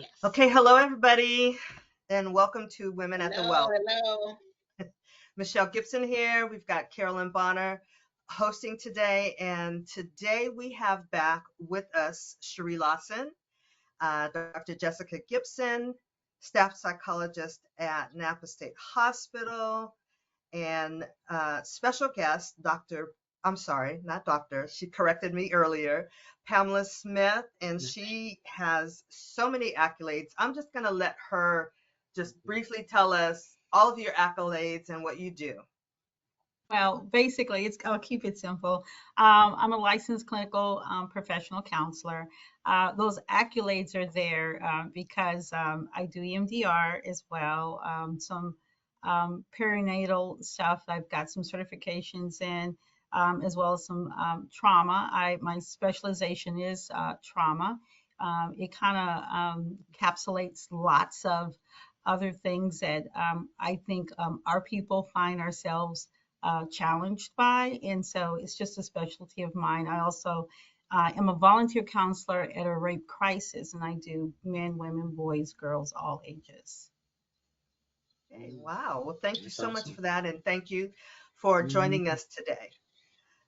Yes. Okay, hello everybody, and welcome to Women at the Hello, Well. hello. Michelle Gipson here. We've got Carolyn Bonner hosting today, and today we have back with us Cherrie Lawson, Dr. Jessica Gipson, staff psychologist at Napa State Hospital, and special guest, I'm sorry, not doctor, she corrected me earlier, Pamela Smith, and she has so many accolades. I'm just going to let her just briefly tell us all of your accolades and what you do. Well, basically, I'll keep it simple. I'm a licensed clinical professional counselor. Those accolades are there because I do EMDR as well, some perinatal stuff. I've got some certifications in, as well as some trauma. My specialization is trauma. It kind of encapsulates lots of other things that I think our people find ourselves challenged by. And so it's just a specialty of mine. I also am a volunteer counselor at a rape crisis, and I do men, women, boys, girls, all ages. Okay, wow. Well, thank you That's so much awesome. for that, and thank you for Mhm. joining us today.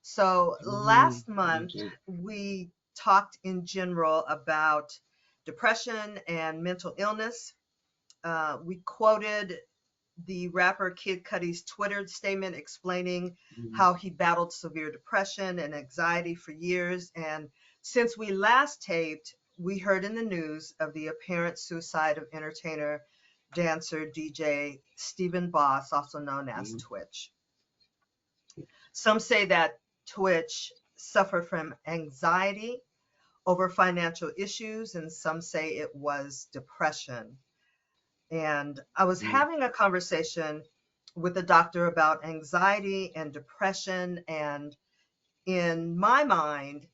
So, Mhm. last month Thank you. we talked in general about depression and mental illness. We quoted the rapper Kid Cudi's Twitter statement explaining Mhm. how he battled severe depression and anxiety for years. And since we last taped, we heard in the news of the apparent suicide of entertainer, dancer, DJ Stephen Boss, also known as Mhm. Twitch. Some say that Twitch suffered from anxiety over financial issues, and some say it was depression. And I was Mhm. having a conversation with a doctor about anxiety and depression. And in my mind,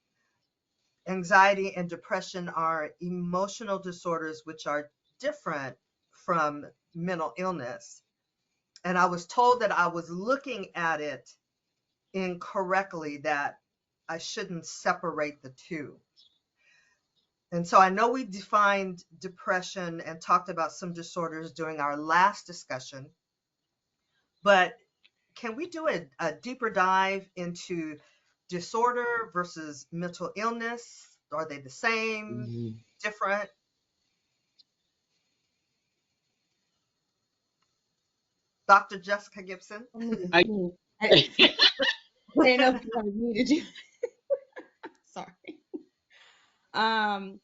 anxiety and depression are emotional disorders which are different from mental illness. And I was told that I was looking at it incorrectly, that I shouldn't separate the two. And so I know we defined depression and talked about some disorders during our last discussion, but can we do a deeper dive into disorder versus mental illness? Are they the same, Mhm. different? Dr. Jessica Gibson? Me, I, me. I didn't know if you wanted me to do. Sorry. Um,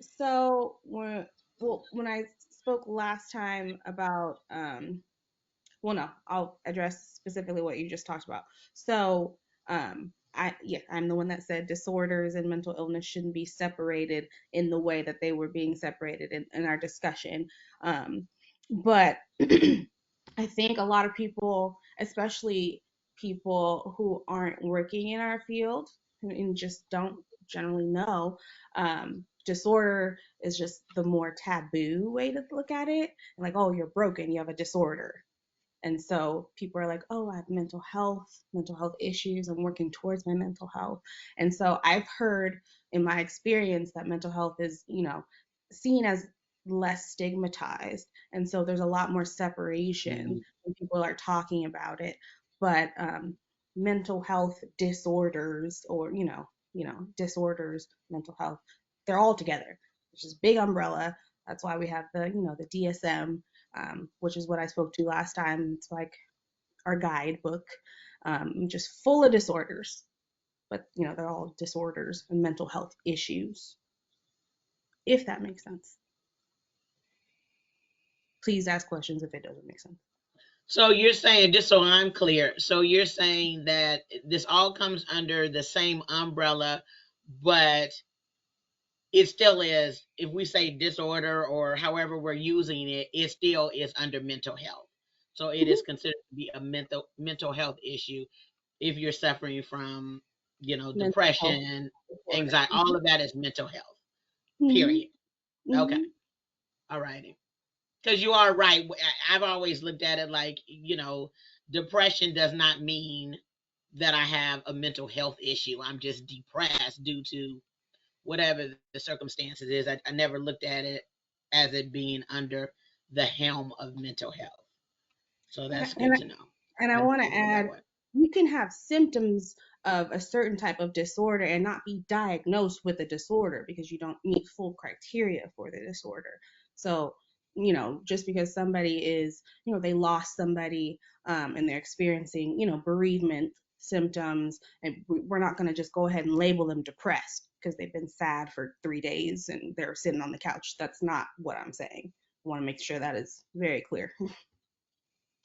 so when I spoke last time about well, no, I'll address specifically what you just talked about. So, I'm the one that said disorders and mental illness shouldn't be separated in the way that they were being separated in our discussion. But I think a lot of people, especially people who aren't working in our field and just don't generally know, disorder is just the more taboo way to look at it. Like, oh, you're broken, you have a disorder. And so people are like, oh, I have mental health issues. I'm working towards my mental health. And so I've heard in my experience that mental health is, seen as less stigmatized. And so there's a lot more separation Mhm. when people are talking about it. But mental health disorders or, disorders, mental health, they're all together. It's just big umbrella. That's why we have the DSM, which is what I spoke to last time. It's like our guidebook, just full of disorders, but they're all disorders and mental health issues, if that makes sense. Please ask questions if it doesn't make sense. so you're saying, just so I'm clear, so you're saying that this all comes under the same umbrella, but it still is, if we say disorder or however we're using it, it still is under mental health. So it is considered to be a mental health issue if you're suffering from, Mental health depression, disorder. anxiety, all of that is mental health. Mm-hmm. Period. Okay. Mm-hmm. All righty. Because you are right. I've always looked at it like, depression does not mean that I have a mental health issue. I'm just depressed due to whatever the circumstances is. I never looked at it as it being under the helm of mental health. So that's And good to know. And I I didn't want to think of it that add, way. you can have symptoms of a certain type of disorder and not be diagnosed with a disorder because you don't meet full criteria for the disorder. So, just because somebody is, they lost somebody, and they're experiencing, bereavement symptoms, and we're not going to just go ahead and label them depressed because they've been sad for 3 days and they're sitting on the couch. That's not what I'm saying. I want to make sure that is very clear.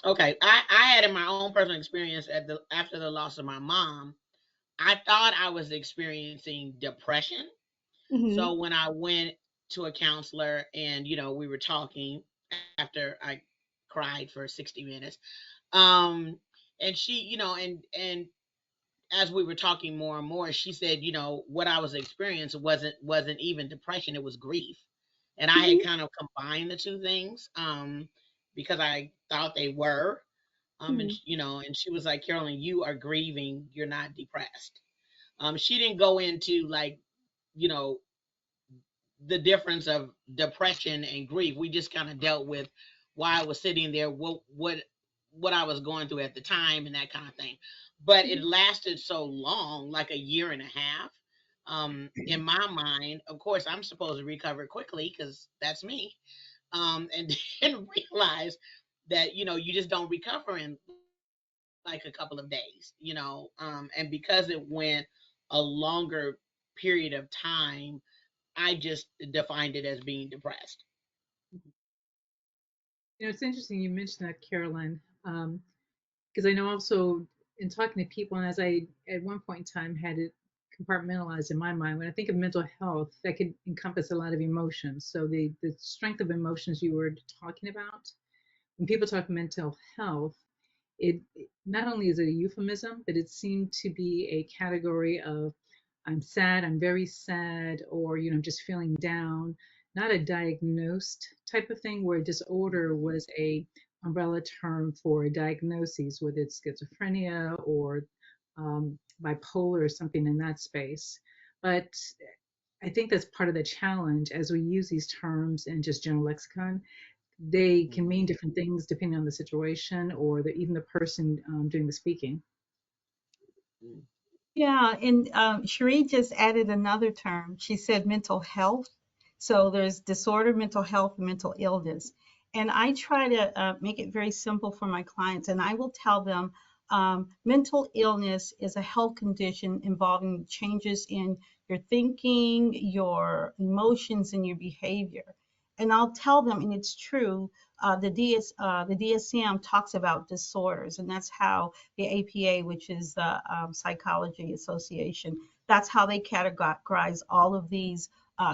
Okay, I had in my own personal experience after the loss of my mom, I thought I was experiencing depression. Hmm. So when I went to a counselor and we were talking after I cried for 60 minutes, um, and she, and as we were talking more and more, she said, what I was experiencing wasn't even depression, it was grief. And I had Hmm. kind of combined the two things, because I thought they were. And Hmm. and she was like, Carolyn, you are grieving, you're not depressed. She didn't go into like, you know, the difference of depression and grief. We just kind of dealt with why I was sitting there, what I was going through at the time, and that kind of thing. But it lasted so long, like a year and a half. In my mind, of course, I'm supposed to recover quickly because that's me. And then realize that you just don't recover in like a couple of days. And because it went a longer period of time, I just defined it as being depressed. It's interesting you mentioned that, Carolyn, because I know also in talking to people, and as I at one point in time had it compartmentalized in my mind, when I think of mental health, that could encompass a lot of emotions. So the strength of emotions you were talking about, when people talk mental health, it not only is it a euphemism, but it seemed to be a category of I'm sad, I'm very sad, or just feeling down, not a diagnosed type of thing where disorder was a umbrella term for a diagnosis, whether it's schizophrenia or bipolar or something in that space. But I think that's part of the challenge as we use these terms in just general lexicon. They can mean different things depending on the situation or even the person doing the speaking. Mm. Yeah, and Cherie just added another term. She said mental health. So there's disorder, mental health, and mental illness. And I try to make it very simple for my clients, and I will tell them mental illness is a health condition involving changes in your thinking, your emotions, and your behavior. And I'll tell them, and it's true, the DSM talks about disorders, and that's how the APA, which is the Psychology Association, that's how they categorize all of these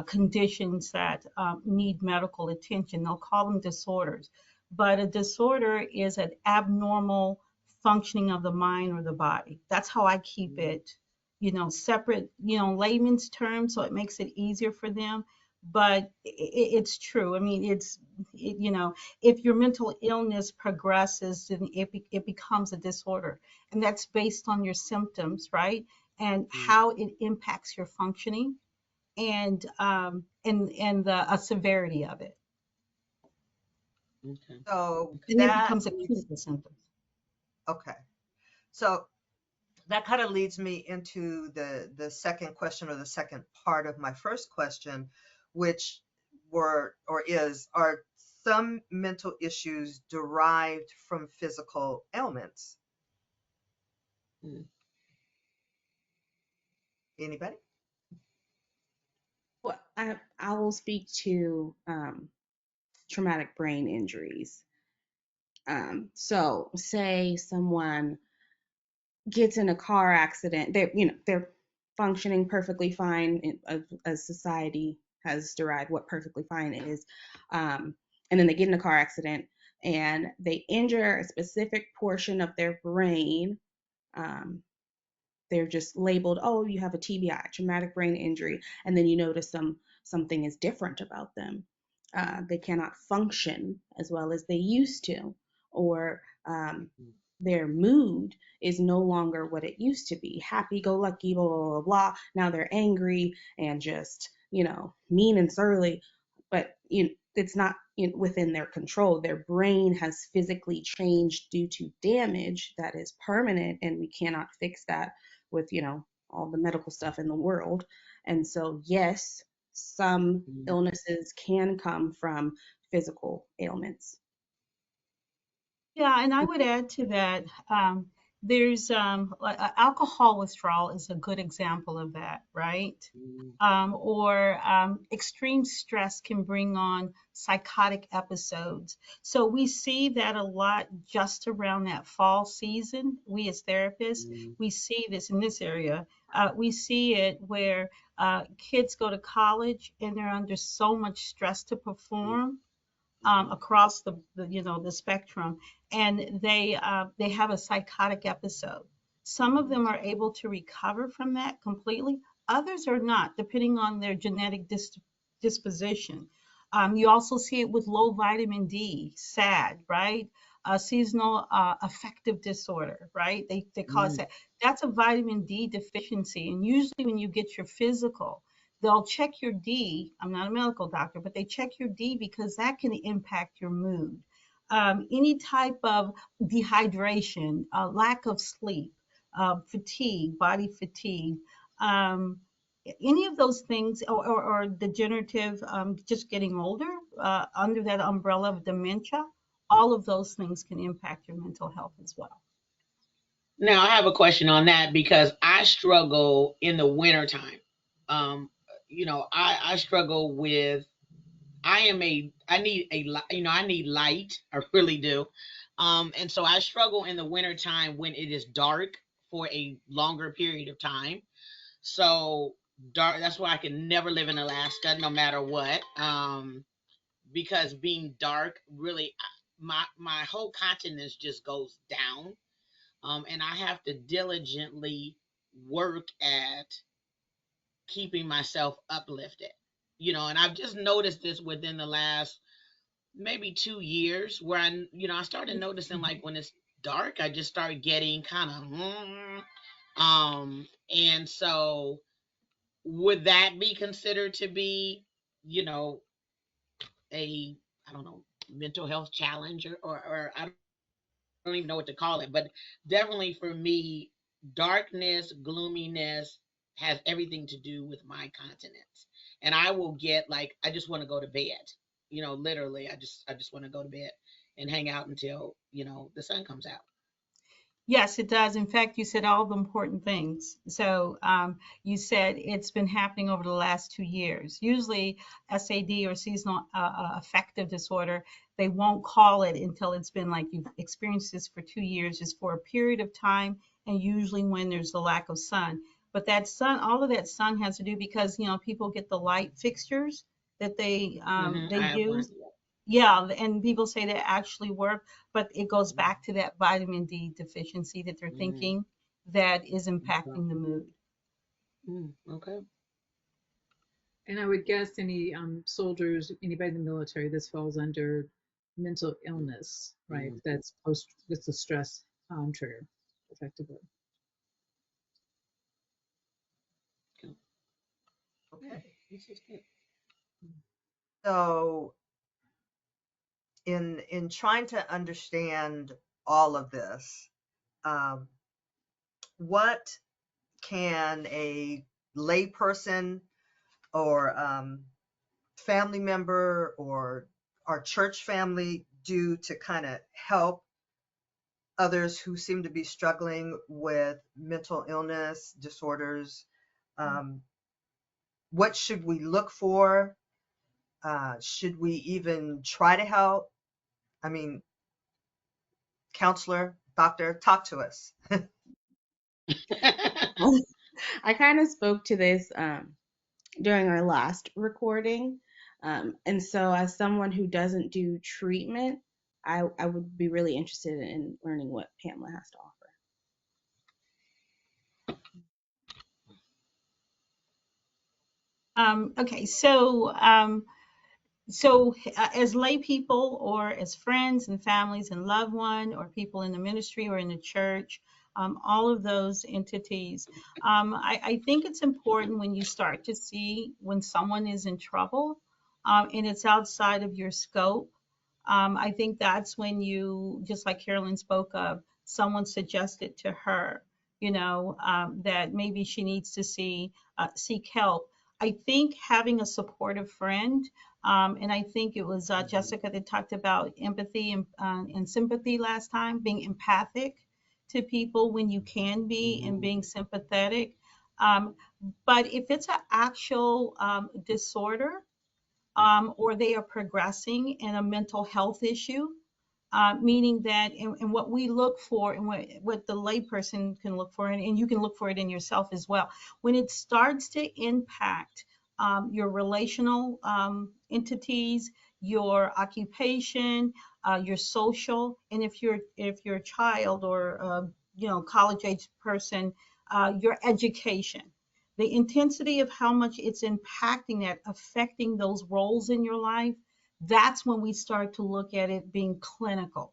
conditions that need medical attention. They'll call them disorders. But a disorder is an abnormal functioning of the mind or the body. That's how I keep it, separate, layman's terms, so it makes it easier for them. But it's true. I mean, if your mental illness progresses, then it becomes a disorder. And that's based on your symptoms, right? And Mm. how it impacts your functioning and the severity of it. Okay. So Okay. And it that becomes a leads, clinical symptom. okay. So that kind of leads me into the second question, or the second part of my first question, which are some mental issues derived from physical ailments? Mm. Anybody? Well, I will speak to traumatic brain injuries. So say someone gets in a car accident, they're functioning perfectly fine, as society has derived what perfectly fine is, and then they get in a car accident and they injure a specific portion of their brain. Um, they're just labeled, oh, you have a TBI, traumatic brain injury, and then you notice something is different about them. They cannot function as well as they used to, or their mood is no longer what it used to be. Happy go lucky, blah, blah, blah, blah. Now they're angry and just, mean and surly. but it's not within their control. Their brain has physically changed due to damage that is permanent, and we cannot fix that with all the medical stuff in the world. And so, yes, some illnesses can come from physical ailments. Yeah, and I would add to that, there's alcohol withdrawal is a good example of that, right? Or extreme stress can bring on psychotic episodes. So we see that a lot just around that fall season. We as therapists, we see this in this area. We see it where kids go to college and they're under so much stress to perform across the spectrum, and they have a psychotic episode. Some of them are able to recover from that completely. Others are not, depending on their genetic disposition. You also see it with low vitamin D, SAD, right? Seasonal affective disorder, right? They call it SAD. That's a vitamin D deficiency. And usually when you get your physical, they'll check your D. I'm not a medical doctor, but they check your D because that can impact your mood. Any type of dehydration, lack of sleep, fatigue, body fatigue, um, any of those things, or degenerative, just getting older, under that umbrella of dementia, all of those things can impact your mental health as well. Now I have a question on that because I struggle in the wintertime. I struggle with I need I need light. I really do. And so I struggle in the wintertime when it is dark for a longer period of time. So dark, that's why I can never live in Alaska no matter what. Because being dark really my whole continence just goes down. And I have to diligently work at keeping myself uplifted. And I've just noticed this within the last maybe 2 years where I started noticing like when it's dark, I just start getting kind of, and so would that be considered to be, you know, a, I don't know, mental health challenge or I don't even know what to call it, but definitely for me, darkness, gloominess has everything to do with my continence. And I will get like, I just want to go to bed. Literally, I just want to go to bed and hang out until, the sun comes out. Yes, it does. In fact, you said all the important things. So you said it's been happening over the last 2 years. Usually, SAD or seasonal affective disorder, they won't call it until it's been like you've experienced this for 2 years, is for a period of time, and usually when there's a lack of sun. But that sun, all of that sun has to do because people get the light fixtures that they I have one. use. Yeah, and people say they actually work, but it goes back to that vitamin D deficiency that they're Mm, thinking that is okay. impacting the mood. Okay. And I would guess any soldiers, anybody in the military, this falls under mental illness, right? Mm, That's a stress trigger, effectively. okay. Yeah, Okay. this is good. So in trying to understand all of this, um, what can a layperson or family member or our church family do to kind of help others who seem to be struggling with mental illness disorders? Um, what should we look for? Should we even try to help? I mean, counselor, doctor, talk to us. I kind of spoke to this during our last recording. And so, as someone who doesn't do treatment, I would be really interested in learning what Pamela has to offer. Okay, so as lay people or as friends and families and loved one or people in the ministry or in the church, all of those entities, I think it's important when you start to see when someone is in trouble, and it's outside of your scope, I think that's when you, just like Carolyn spoke of, someone suggested to her, that maybe she needs to seek help. I think having a supportive friend, and I think it was Jessica that talked about empathy and sympathy last time, being empathic to people when you can be, and being sympathetic. Um, but if it's an actual disorder, or they are progressing in a mental health issue, meaning that, and what we look for, and what the layperson can look for, and you can look for it in yourself as well, when it starts to impact your relational entities, your occupation, your social, and if you're a child, or college age person, your education, the intensity of how much it's impacting that, affecting those roles in your life, that's when we start to look at it being clinical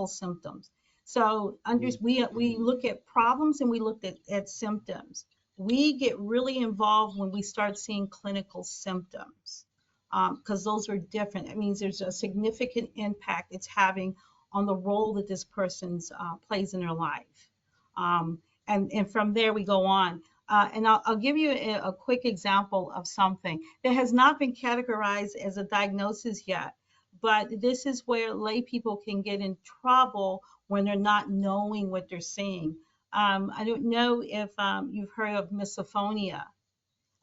symptoms. So we look at problems, and we look at symptoms. We get really involved when we start seeing clinical symptoms, because those are different. It means there's a significant impact it's having on the role that this person's plays in their life. And from there we go on. And I'll give you a quick example of something that has not been categorized as a diagnosis yet, but this is where lay people can get in trouble when they're not knowing what they're seeing. I don't know if you've heard of misophonia.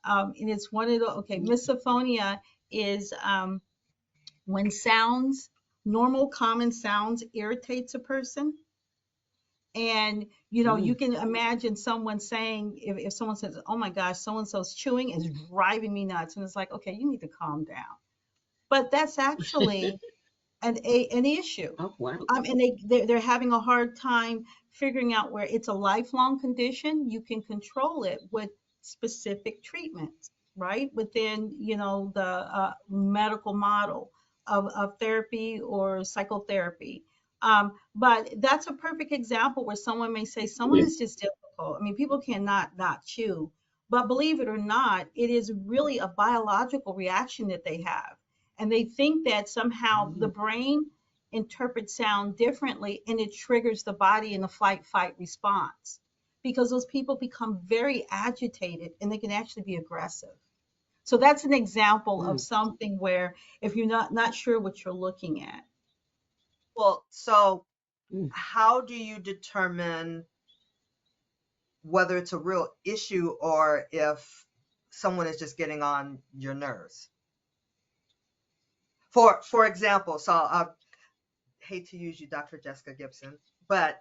And it's one of the, okay, misophonia is when sounds, normal common sounds, irritates a person. And you can imagine someone saying, if someone says, oh my gosh, so and so's chewing is driving me nuts, and it's like, okay, you need to calm down. But that's actually an issue. Oh, wow. And they're having a hard time figuring out where it's a lifelong condition. You can control it with specific treatments, right? Within, the medical model of therapy or psychotherapy. But that's a perfect example where someone may say someone is just difficult. I mean, people cannot not chew, but believe it or not, it is really a biological reaction that they have. And they think that somehow the brain interprets sound differently, and it triggers the body in a flight fight response, because those people become very agitated, and they can actually be aggressive. So that's an example of something where, if you're not sure what you're looking at. Well, so how do you determine whether it's a real issue or if someone is just getting on your nerves? For example, so I hate to use you, Dr. Jessica Gipson, but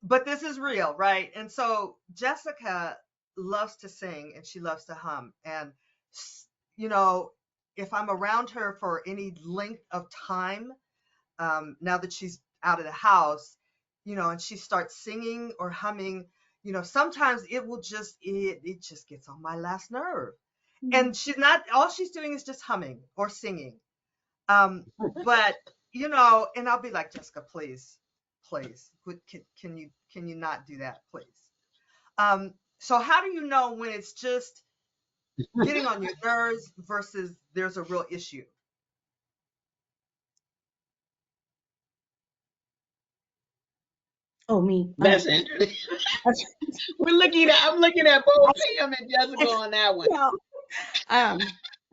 but this is real, right? And so Jessica loves to sing and she loves to hum. And, you know, if I'm around her for any length of time, now that she's out of the house, and she starts singing or humming, sometimes it just gets on my last nerve. And all she's doing is just humming or singing. But, and I'll be like, Jessica, please, can you not do that, please? So how do you know when it's just getting on your nerves versus there's a real issue? Oh, me. That's interesting. I'm looking at both Pam and Jessica on that one.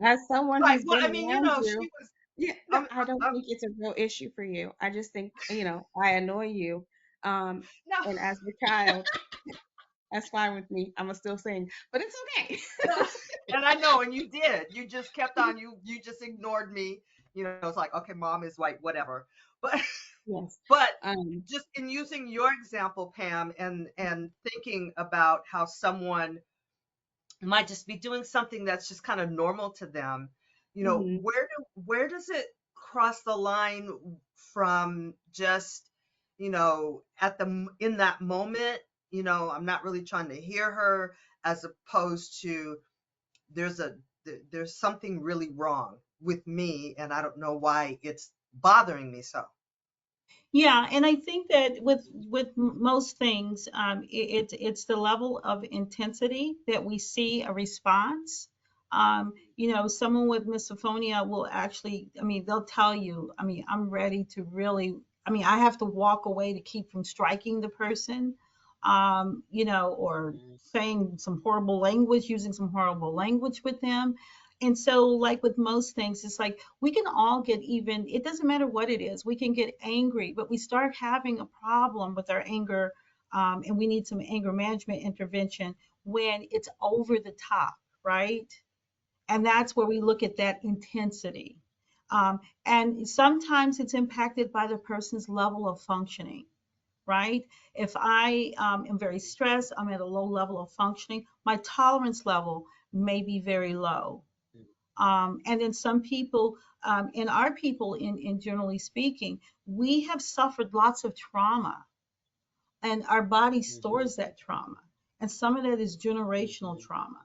As someone Right. who's Well, been I mean, around she you, was. yeah, no, I don't think it's a real issue for you. I just think, I annoy you. No. And as a child, that's fine with me. I'm gonna still sing, but it's okay. And I know, and you did. You just kept on. You just ignored me. It's like, okay, mom is white, whatever. But Yes. but Um, just in using your example, Pam, and thinking about how someone might just be doing something that's just kind of normal to them, mhm. where does it cross the line from just, in that moment, I'm not really trying to hear her, as opposed to there's there's something really wrong with me and I don't know why it's bothering me so. Yeah, and I think that with most things, it's the level of intensity that we see a response. Someone with misophonia will actually, I mean, they'll tell you, I mean, I'm ready to really, I mean, I have to walk away to keep from striking the person, or Mhm. saying some horrible language, using some horrible language with them. And so, like with most things, it's like we can all get even, it doesn't matter what it is, we can get angry, but we start having a problem with our anger, and we need some anger management intervention when it's over the top, right? And that's where we look at that intensity. And sometimes it's impacted by the person's level of functioning, right? If I am very stressed, I'm at a low level of functioning, my tolerance level may be very low. And then some people, and our people, in generally speaking, we have suffered lots of trauma, and our body Mhm. stores that trauma. And some of that is generational Mhm. trauma.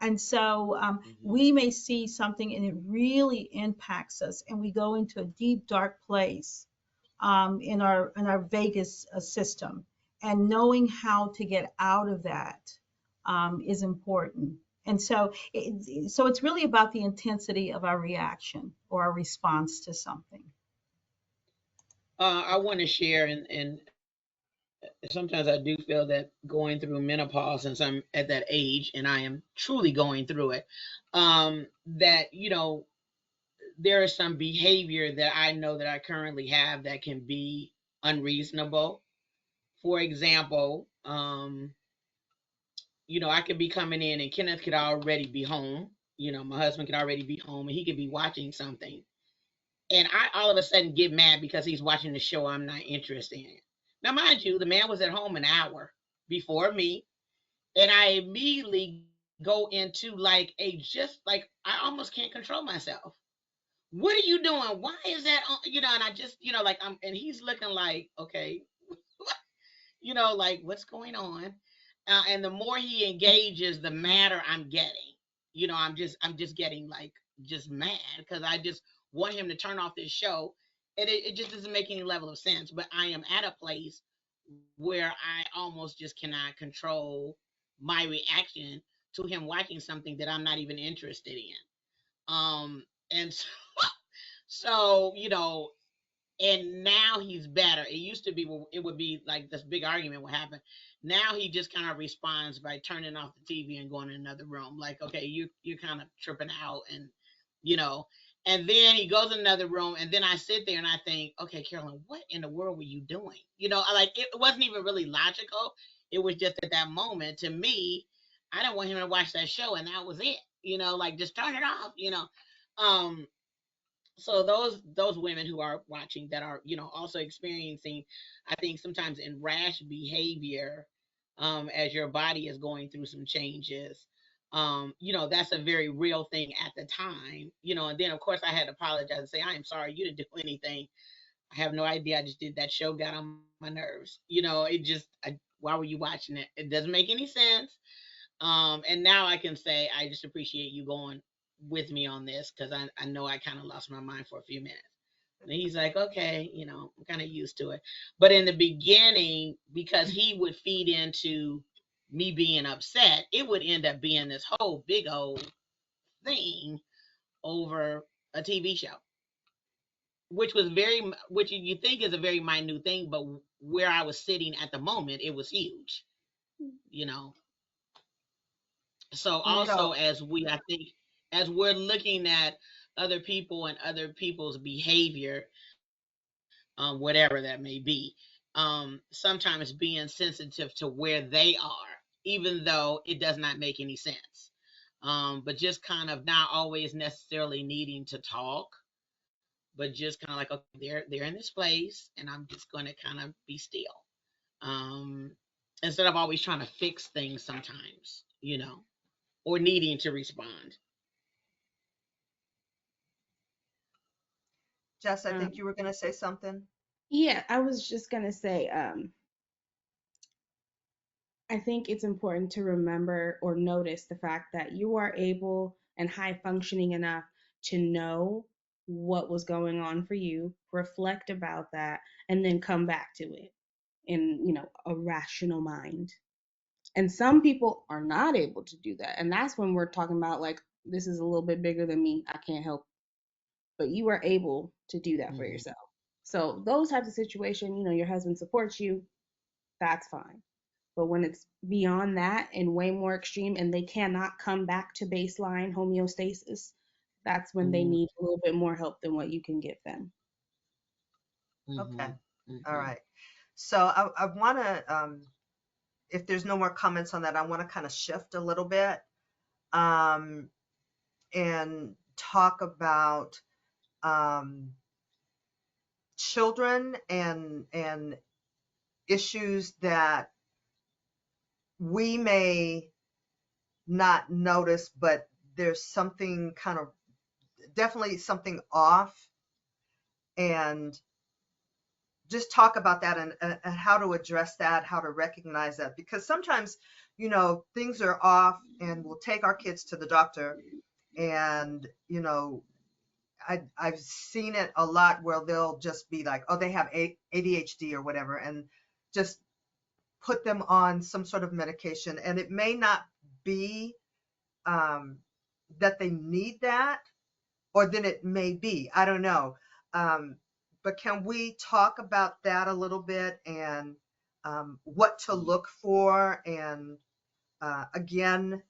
And so Mhm. we may see something and it really impacts us, and we go into a deep, dark place in our vagus system. And knowing how to get out of that is important. And so it's really about the intensity of our reaction or our response to something. I want to share, and sometimes I do feel that going through menopause, since I'm at that age and I am truly going through it, that there is some behavior that I know that I currently have that can be unreasonable. For example, I could be coming in and Kenneth could already be home. My husband could already be home and he could be watching something. And I all of a sudden get mad because he's watching the show I'm not interested in. Now, mind you, the man was at home an hour before me, and I immediately go into like a just like I almost can't control myself. What are you doing? Why is that on? And I just, like and he's looking like, okay, like what's going on? And the more he engages, the madder I'm getting. I'm just getting like just mad because I just want him to turn off this show, and it just doesn't make any level of sense. But I am at a place where I almost just cannot control my reaction to him watching something that I'm not even interested in. And so, and now he's better. It used to be it would be like this big argument would happen. Now he just kind of responds by turning off the TV and going in another room. Like, okay, you're kind of tripping out, and you know. And then he goes in another room, and then I sit there and I think, okay, Carolyn, what in the world were you doing? I like it wasn't even really logical. It was just at that moment to me, I didn't want him to watch that show, and that was it. Like just turn it off. Um, so those women who are watching that are also experiencing, I think sometimes in rash behavior, as your body is going through some changes, that's a very real thing at the time. And then of course I had to apologize and say, I am sorry, you didn't do anything. I have no idea, I just did that show, got on my nerves. It just why were you watching it? It doesn't make any sense. And now I can say I just appreciate you going with me on this because I know I kind of lost my mind for a few minutes. And he's like, okay, I'm kind of used to it. But in the beginning, because he would feed into me being upset, it would end up being this whole big old thing over a TV show, which you think is a very minute thing, but where I was sitting at the moment, it was huge, you know. So And also So, as I think as we're looking at other people and other people's behavior, whatever that may be, sometimes being sensitive to where they are, even though it does not make any sense. But just kind of not always necessarily needing to talk, but just kind of like, okay, they're in this place, and I'm just going to kind of be still. Um, Instead of always trying to fix things sometimes, or needing to respond. Jess, I think um, you were going to say something. yeah, I was just gonna say, I think it's important to remember or notice the fact that you are able and high functioning enough to know what was going on for you, reflect about that, and then come back to it in, a rational mind. And some people are not able to do that. And that's when we're talking about, like, this is a little bit bigger than me. I can't help. But you are able to do that for Mhm. yourself. So those types of situations, your husband supports you, that's fine. But when it's beyond that and way more extreme and they cannot come back to baseline homeostasis, that's when they Mhm. need a little bit more help than what you can give them. Okay. Mhm. All Mhm. right. So I want to, if there's no more comments on that, I want to kind of shift a little bit, um, and talk about, um, children and issues that we may not notice, but there's something kind of definitely something off, and just talk about that and how to address that, how to recognize that, because sometimes, things are off and we'll take our kids to the doctor, and, I've seen it a lot where they'll just be like, oh, they have ADHD or whatever, and just put them on some sort of medication. And it may not be, um, that they need that, or then it may be, I don't know. Um, but can we talk about that a little bit, and, what to look for, and, again,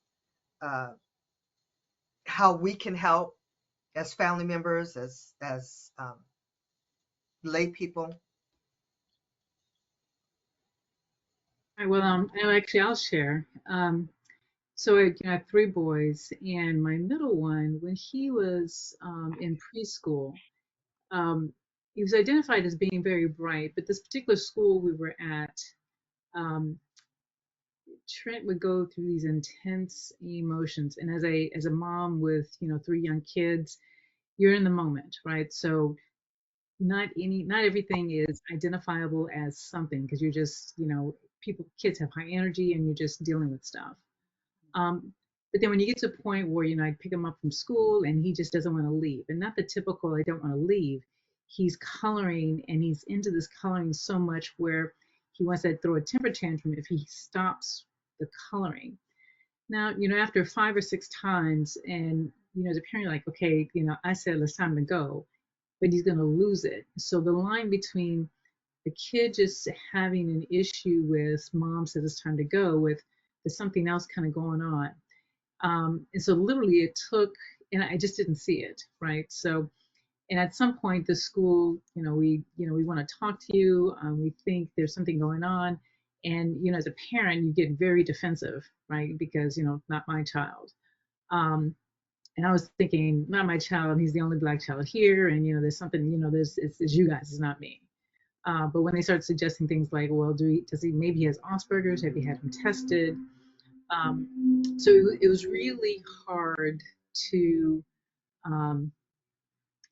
uh, how we can help as family members, as lay people? All right, well, actually, I'll share. So I have three boys, and my middle one, when he was in preschool, um, he was identified as being very bright. But this particular school we were at, um, Trent would go through these intense emotions, and as a mom with three young kids, you're in the moment, right? So not everything is identifiable as something, because you're just kids have high energy and you're just dealing with stuff. Um, but then when you get to a point where, I pick him up from school and he just doesn't want to leave, and not the typical I don't want to leave. He's coloring, and he's into this coloring so much where he wants to throw a temper tantrum if he stops the coloring. Now, after 5 or 6 times, and, as a parent, you're like, okay, I said it's time to go, but he's going to lose it. So the line between the kid just having an issue with mom says it's time to go, with there's something else kind of going on. And so literally it took, and I just didn't see it, right? So, and at some point the school, we want to talk to you. We think there's something going on. And, as a parent, you get very defensive, right? Because, not my child. Um, and I was thinking, not my child, he's the only black child here. And, there's something, it's you guys, it's not me. But when they start suggesting things like, well, does he, maybe he has Asperger's? Have you had him tested? So it was really hard to, um,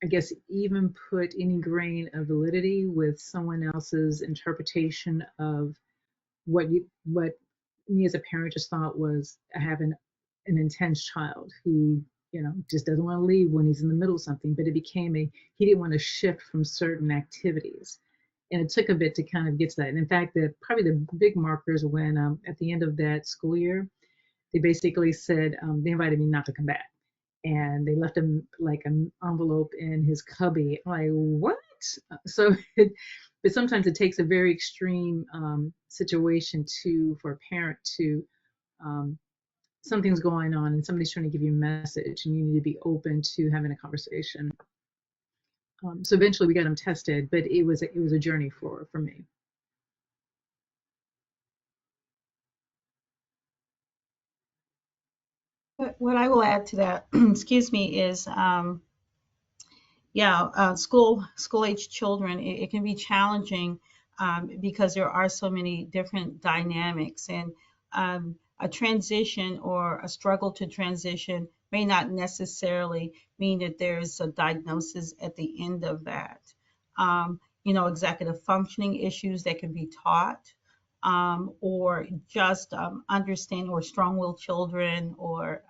I guess, even put any grain of validity with someone else's interpretation of what me as a parent just thought was, I have an intense child who just doesn't want to leave when he's in the middle of something. But it became he didn't want to shift from certain activities, and it took a bit to kind of get to that. And in fact, probably the big markers when, at the end of that school year, they basically said, they invited me not to come back, and they left him like an envelope in his cubby. I'm like, what? So, but sometimes it takes a very extreme situation for a parent to, um, something's going on and somebody's trying to give you a message, and you need to be open to having a conversation. So eventually we got him tested, but it was a journey for me. What I will add to that, excuse me, is yeah, school age children, it can be challenging, because there are so many different dynamics, and a transition or a struggle to transition may not necessarily mean that there's a diagnosis at the end of that. Executive functioning issues that can be taught, or just understanding, or strong-willed children, or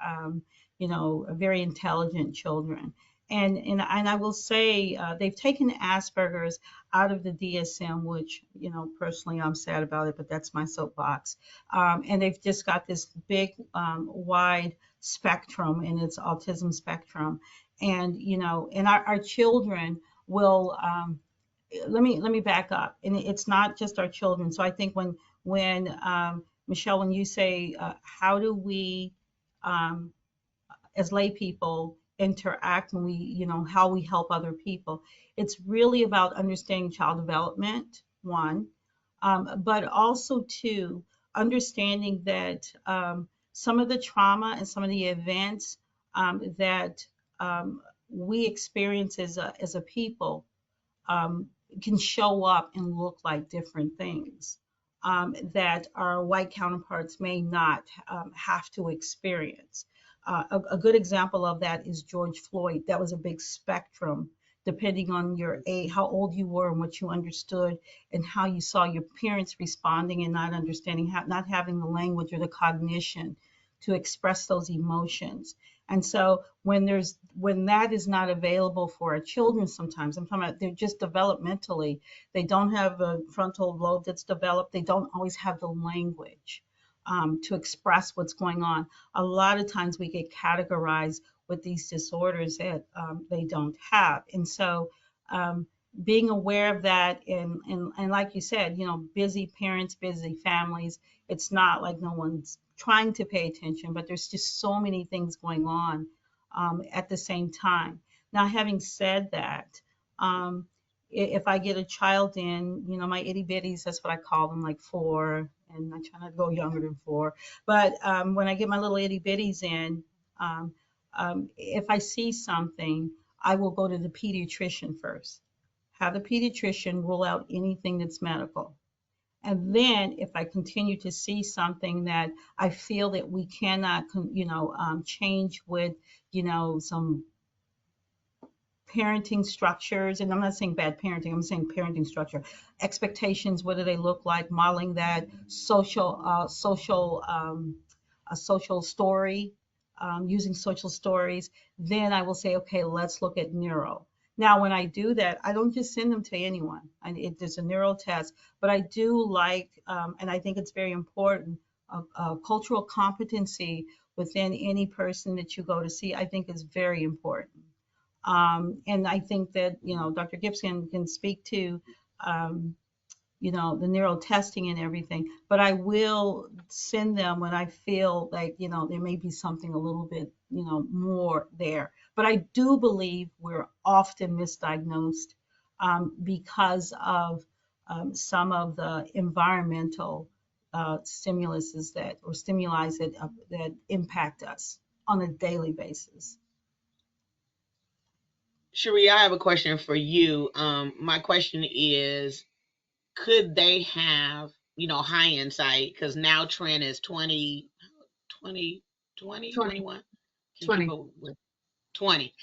very intelligent children. And I will say they've taken Asperger's out of the DSM, which, you know, personally I'm sad about it, but that's my soapbox. And they've just got this big, wide spectrum, and it's autism spectrum. And, you know, and our children will, let me back up. And it's not just our children. So I think when Michelle, when you say, how do we, um, as lay people interact when we, you know, how we help other people. It's really about understanding child development, one, but also two, understanding that some of the trauma and some of the events that we experience as a people um, can show up and look like different things that our white counterparts may not have to experience. A good example of that is George Floyd. That was a big spectrum, depending on your age, how old you were, and what you understood, and how you saw your parents responding and not understanding, not having the language or the cognition to express those emotions. And so when that is not available for our children, sometimes I'm talking about they're just developmentally, they don't have a frontal lobe that's developed. They don't always have the language to express what's going on. A lot of times we get categorized with these disorders that they don't have. And so being aware of that and like you said, you know, busy parents, busy families, it's not like no one's trying to pay attention, but there's just so many things going on at the same time. Now, having said that, if I get a child in, you know, my itty bitties, that's what I call them, like 4, and I try not to go younger than 4. But when I get my little itty bitties in, if I see something, I will go to the pediatrician first. Have the pediatrician rule out anything that's medical. And then if I continue to see something that I feel that we cannot, you know, change with, you know, some parenting structures, and I'm not saying bad parenting, I'm saying parenting structure, expectations, what do they look like, modeling that a social story, using social stories, then I will say, okay, let's look at neuro. Now, when I do that, I don't just send them to anyone. There's a neuro test, but I do like, and I think it's very important, cultural competency within any person that you go to see, I think is very important. And I think that, you know, Dr. Gipson can speak to, you know, the neural testing and everything, but I will send them when I feel like, you know, there may be something a little bit, you know, more there. But I do believe we're often misdiagnosed because of some of the environmental stimuluses that, or stimuli that impact us on a daily basis. Cherrie, I have a question for you. My question is, could they have, you know, hindsight? Because now Trent is 20, 20, 20, 20, 21. Can keep 20. up with 20.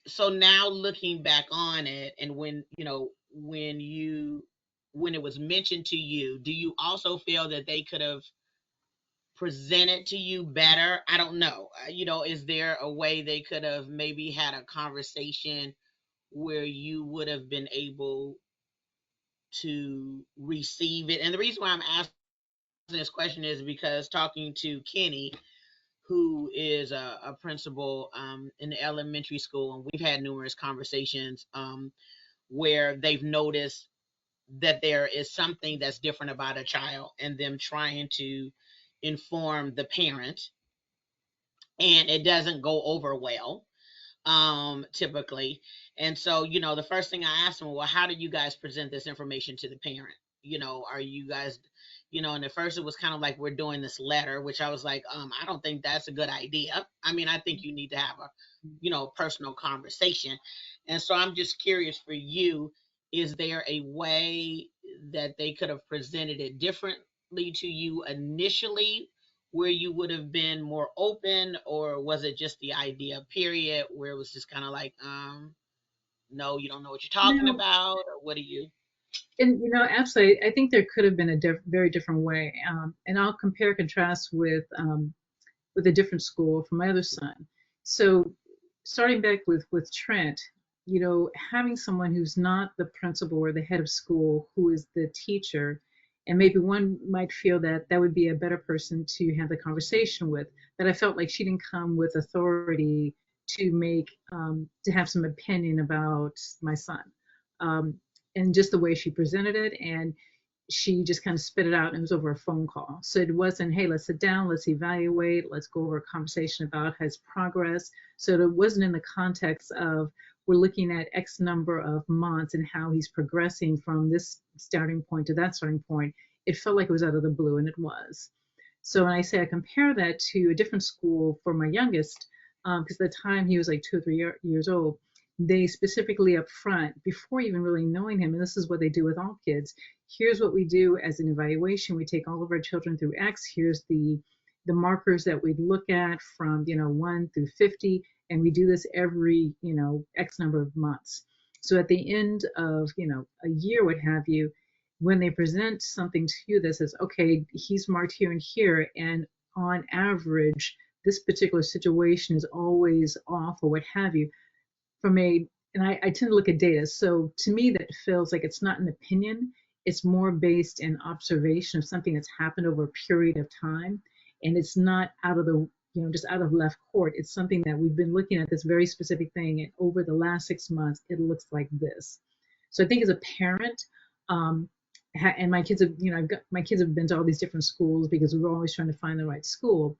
So now looking back on it, and when, you know, when it was mentioned to you, do you also feel that they could have presented to you better? I don't know. You know, is there a way they could have maybe had a conversation where you would have been able to receive it? And the reason why I'm asking this question is because talking to Kenny, who is a principal in the elementary school, and we've had numerous conversations where they've noticed that there is something that's different about a child, and them trying to inform the parent, and it doesn't go over well typically. And so, you know, the first thing I asked them, well, how do you guys present this information to the parent? You know, are you guys, you know, and at first it was kind of like, we're doing this letter, which I was like, I don't think that's a good idea. I mean, I think you need to have a, you know, personal conversation. And so I'm just curious for you, is there a way that they could have presented it differently to you initially, where you would have been more open, or was it just the idea period where it was just kind of like, no, you don't know what you're talking No, about, or what do you? and you know, absolutely, I think there could have been a very different way. And I'll compare contrast with a different school for my other son. So starting back with Trent, having someone who's not the principal or the head of school, who is the teacher, and maybe one might feel that that would be a better person to have the conversation with. But I felt like she didn't come with authority to to have some opinion about my son, um, and just the way she presented it, and she just kind of spit it out, and it was over a phone call. So it wasn't, hey, let's sit down, let's evaluate, let's go over a conversation about his progress. So it wasn't in the context of, we're looking at X number of months and how he's progressing from this starting point to that starting point. It felt like it was out of the blue, and it was. So when I say I compare that to a different school for my youngest, because at the time he was like 2 or 3 years old, they specifically up front, before even really knowing him, and this is what they do with all kids, here's what we do as an evaluation. We take all of our children through X. Here's the markers that we look at from 1 through 50, and we do this every X number of months. So at the end of a year, what have you, when they present something to you that says, okay, he's marked here and here, and on average, this particular situation is always off or what have you, and I tend to look at data. So to me, that feels like it's not an opinion. It's more based in observation of something that's happened over a period of time. And it's not out of just out of left court. It's something that we've been looking at, this very specific thing. And over the last 6 months, it looks like this. So I think as a parent, and my kids have, my kids have been to all these different schools because we're always trying to find the right school.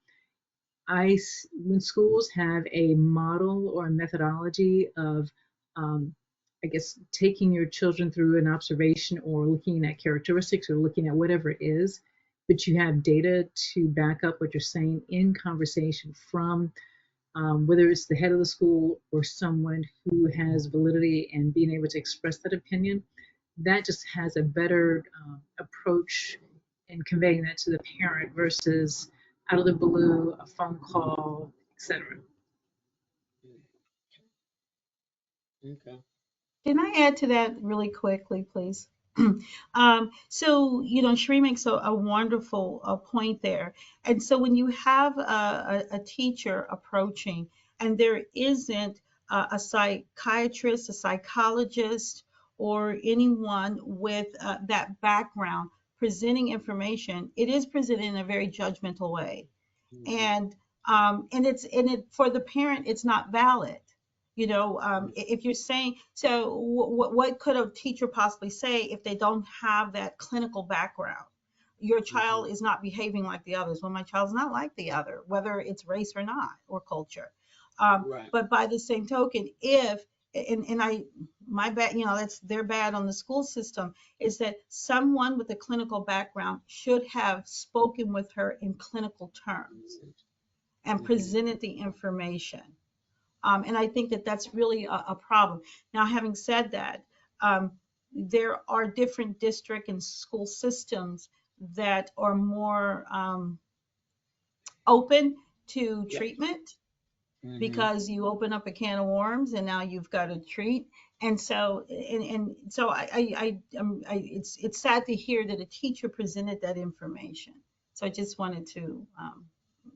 When schools have a model or a methodology of, I guess, taking your children through an observation or looking at characteristics or looking at whatever it is, but you have data to back up what you're saying in conversation from whether it's the head of the school or someone who has validity and being able to express that opinion, that just has a better approach in conveying that to the parent versus out of the blue, a phone call, etc. Okay. Can I add to that really quickly, please? So, Cherrie makes a wonderful point there. And so when you have a teacher approaching and there isn't a psychiatrist, a psychologist, or anyone with that background presenting information, it is presented in a very judgmental way. And for the parent, it's not valid. If you're saying, so what could a teacher possibly say if they don't have that clinical background? Your child is not behaving like the others. Well, my child's not like the other, whether it's race or not, or culture. Right. But by the same token, my bad, that's their bad on the school system, is that someone with a clinical background should have spoken with her in clinical terms and presented the information. And I think that that's really a problem. Now, having said that, there are different district and school systems that are more open to Yeah. treatment Mhm. because you open up a can of worms and now you've got to treat. And so, it's sad to hear that a teacher presented that information. So I just wanted to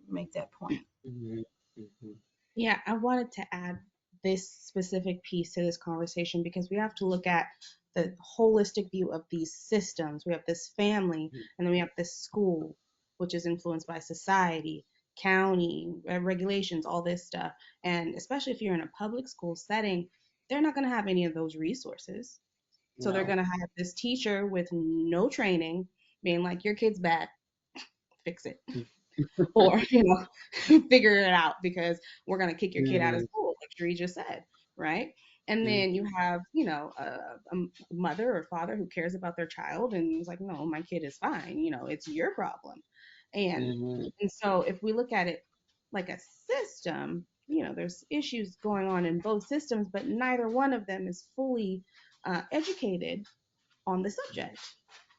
make that point. Mhm. Mhm. Yeah, I wanted to add this specific piece to this conversation because we have to look at the holistic view of these systems. We have this family, and then we have this school, which is influenced by society, county, regulations, all this stuff. And especially if you're in a public school setting, they're not going to have any of those resources. So they're No. going to have this teacher with no training being like, your kid's bad, fix it. Or figure it out because we're going to kick your kid out of Mhm. school like Cherrie just said, right? And Mhm. then you have a mother or father who cares about their child and is like, no, my kid is fine, it's your problem. and Mhm. and so if we look at it like a system, there's issues going on in both systems, but neither one of them is fully educated on the subject.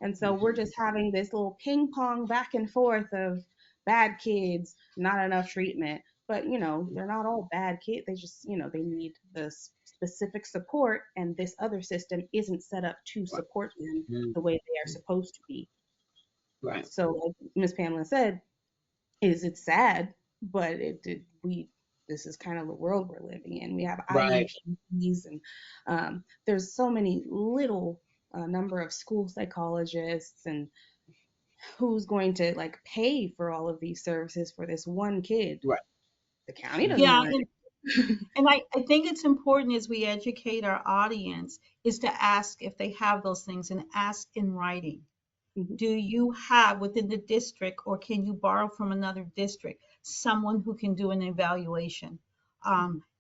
And so we're just having this little ping pong back and forth of bad kids, not enough treatment. But, they're not all bad kids. They just, they need the specific support, and this other system isn't set up to Right. support them Mhm. the way they are supposed to be. Right. So, like Miss Pamela said, it's sad, but this is kind of the world we're living in. We have Right. IEPs, and there's so many little number of school psychologists, and who's going to like pay for all of these services for this one kid? Right. The county doesn't Yeah, want to. and I think it's important as we educate our audience is to ask if they have those things and ask in writing. Mhm. Do you have within the district, or can you borrow from another district, someone who can do an evaluation?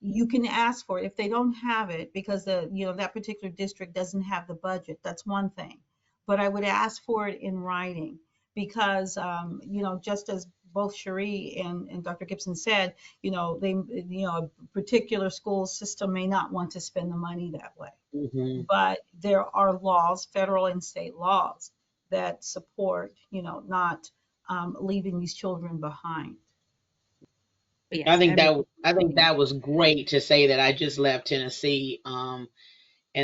You can ask for it. If they don't have it because that particular district doesn't have the budget, that's one thing. But I would ask for it in writing because just as both Cherrie and Dr. Gipson said, a particular school system may not want to spend the money that way. Hmm. But there are laws, federal and state laws, that support, not leaving these children behind. But I yes, think every. that was great to say that I just left Tennessee, and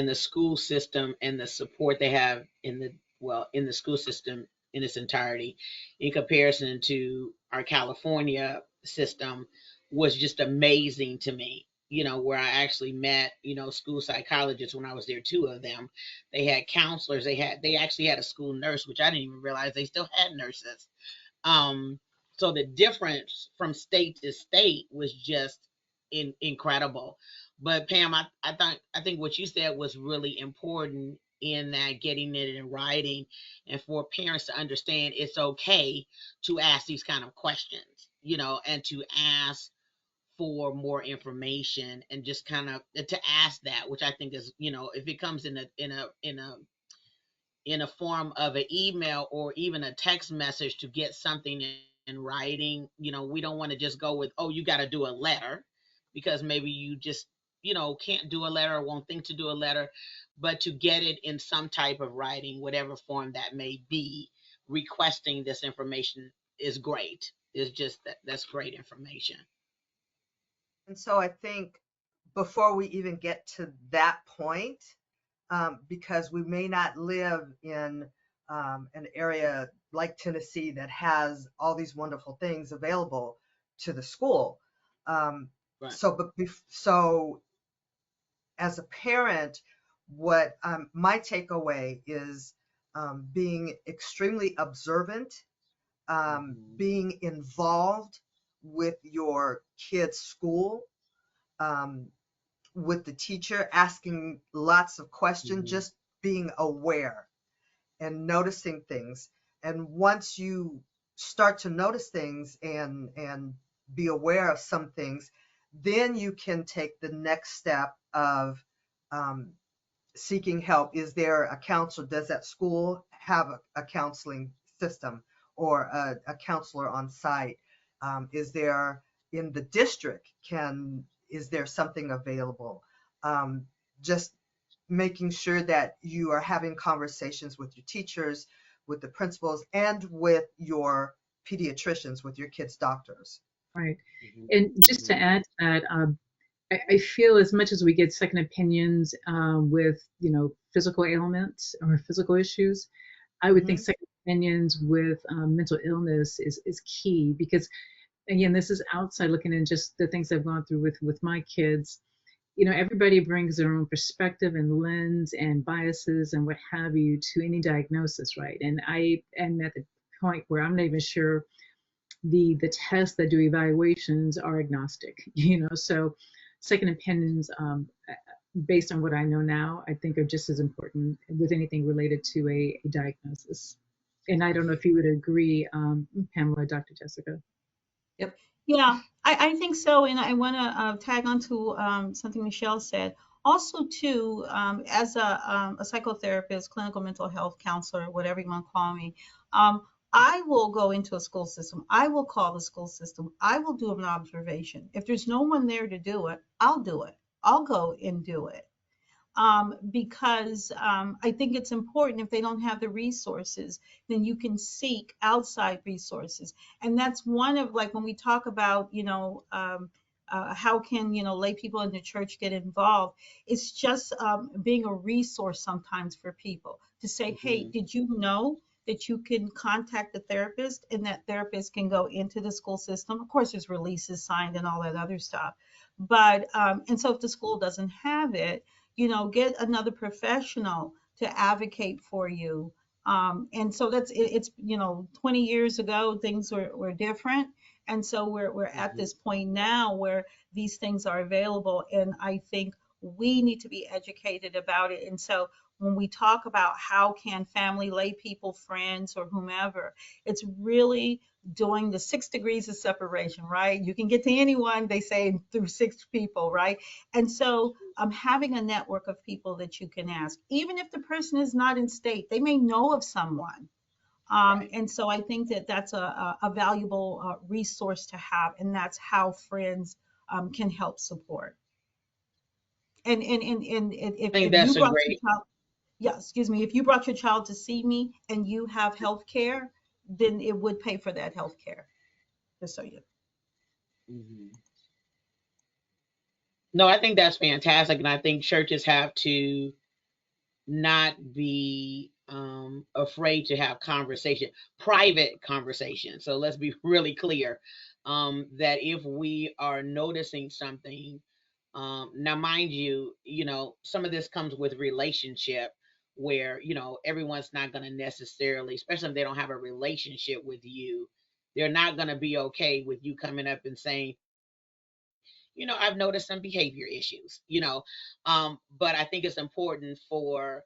the school system and the support they have in the school system in its entirety in comparison to our California system was just amazing to me. Where I actually met, school psychologists when I was there, two of them. They had counselors, they actually had a school nurse, which I didn't even realize they still had nurses. Um, so the difference from state to state was just incredible. But Pam, I think what you said was really important in that getting it in writing and for parents to understand it's okay to ask these kind of questions, and to ask for more information and just kind of to ask that, which I think is, if it comes in a form of an email or even a text message to get something in writing. We don't want to just go with, oh, you got to do a letter because maybe you just, can't do a letter or won't think to do a letter, but to get it in some type of writing, whatever form that may be, requesting this information is great. It's just that's great information. And so I think before we even get to that point, because we may not live in an area like Tennessee that has all these wonderful things available to the school. Um, Right. so as a parent, what my takeaway is being extremely observant, being involved with your kid's school, um, with the teacher, asking lots of questions, Mhm. just being aware and noticing things. And once you start to notice things and be aware of some things, then you can take the next step of um, seeking help. Is there a counselor? Does that school have a counseling system or a counselor on site? Is there in the district? Is there something available? Um, just making sure that you are having conversations with your teachers, with the principals, and with your pediatricians, with your kids' doctors. Right. Mhm. And just to Mhm. add to that, I feel as much as we get second opinions with, physical ailments or physical issues, I would think Hmm. second opinions with mental illness is key because, again, this is outside looking in just the things I've gone through with my kids. Everybody brings their own perspective and lens and biases and what have you to any diagnosis, right? And I am at the point where I'm not even sure the tests that do evaluations are agnostic, so second opinions, based on what I know now, I think are just as important with anything related to a diagnosis. And I don't know if you would agree, Pamela, Dr. Jessica. Yep. Yeah, I think so. And I want to tag on to something Michelle said. Also, too, as a psychotherapist, clinical mental health counselor, whatever you want to call me, I will go into a school system. I will call the school system. I will do an observation. If there's no one there to do it, I'll do it. I'll go and do it. Because I think it's important if they don't have the resources, then you can seek outside resources. And that's one of like when we talk about, how can, lay people in the church get involved? It's just being a resource sometimes for people to say, hey, Mhm. did you know that you can contact the therapist, and that therapist can go into the school system. Of course, there's releases signed and all that other stuff. But and so if the school doesn't have it, get another professional to advocate for you. And so it's 20 years ago things were different, and so we're at Mhm. this point now where these things are available, and I think we need to be educated about it. And so when we talk about how can family, lay people, friends, or whomever, it's really doing the 6 degrees of separation, right? You can get to anyone, they say, through 6 people, right? And so having a network of people that you can ask, even if the person is not in state, they may know of someone. Right. And so I think that that's a valuable resource to have, and that's how friends can help support. And I if think you that's a brought your great. child, yeah, excuse me, if you brought your child to see me and you have health care, then it would pay for that health care. Just so you. Mhm. No, I think that's fantastic, and I think churches have to not be afraid to have conversation, private conversation. So let's be really clear that if we are noticing something, now mind you, some of this comes with relationship where everyone's not going to necessarily, especially if they don't have a relationship with you, they're not going to be okay with you coming up and saying, I've noticed some behavior issues, but I think it's important for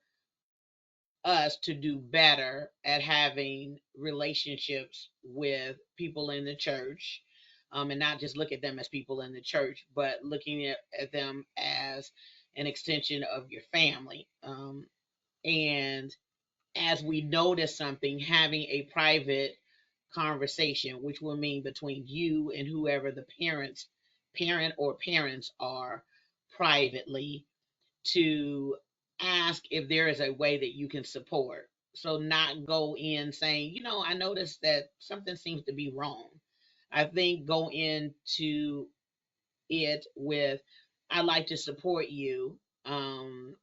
us to do better at having relationships with people in the church, and not just look at them as people in the church, but looking at them as an extension of your family. And as we notice something, having a private conversation, which will mean between you and whoever the parent or parents are, privately, to ask if there is a way that you can support. So not go in saying, I noticed that something seems to be wrong. I think go into it with, I'd like to support you, and